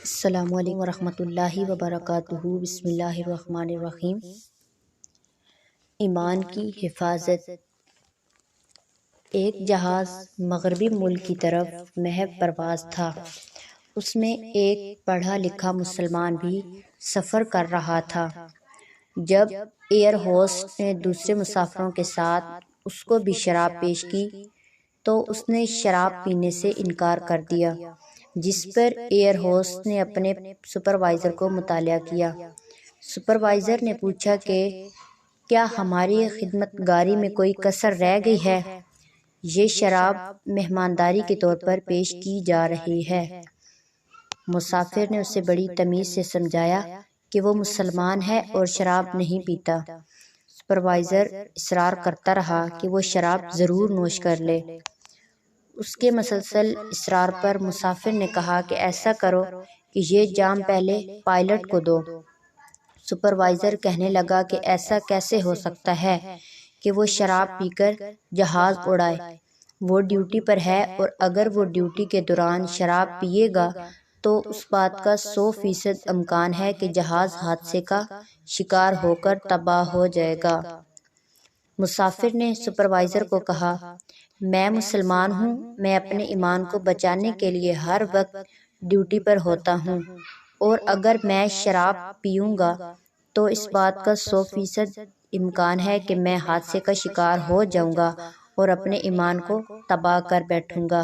السلام علیکم ورحمۃ اللہ وبرکاتہ۔ بسم اللہ الرحمن الرحیم۔ ایمان کی حفاظت۔ ایک جہاز مغربی ملک کی طرف محو پرواز تھا۔ اس میں ایک پڑھا لکھا مسلمان بھی سفر کر رہا تھا۔ جب ایئر ہوسٹ نے دوسرے مسافروں کے ساتھ اس کو بھی شراب پیش کی تو اس نے شراب پینے سے انکار کر دیا، جس پر ایئر ہوسٹ نے اپنے سپروائزر کو مطلع کیا۔ سپروائزر نے پوچھا کہ کیا ہماری خدمت گاری میں کوئی کسر رہ گئی ہے؟ یہ شراب مہمانداری کے طور پر پیش کی جا رہی ہے۔ مسافر نے اسے بڑی تمیز سے سمجھایا کہ وہ مسلمان ہے اور شراب نہیں پیتا۔ سپروائزر اصرار کرتا رہا کہ وہ شراب ضرور نوش کر لے۔ اس کے مسلسل اصرار پر مسافر نے کہا کہ ایسا کرو کہ یہ جام پہلے پائلٹ کو دو۔ سپروائزر کہنے لگا کہ ایسا کیسے ہو سکتا ہے کہ وہ شراب پی کر جہاز اڑائے؟ وہ ڈیوٹی پر ہے اور اگر وہ ڈیوٹی کے دوران شراب پیے گا تو اس بات کا 100% امکان ہے کہ جہاز حادثے کا شکار ہو کر تباہ ہو جائے گا۔ مسافر نے سپروائزر کو کہا، میں مسلمان ہوں، میں اپنے ایمان کو بچانے کے لیے ہر وقت ڈیوٹی پر ہوتا ہوں، اور اگر میں شراب پیوں گا تو اس بات کا 100% امکان ہے کہ میں حادثے کا شکار ہو جاؤں گا اور اپنے ایمان کو تباہ کر بیٹھوں گا۔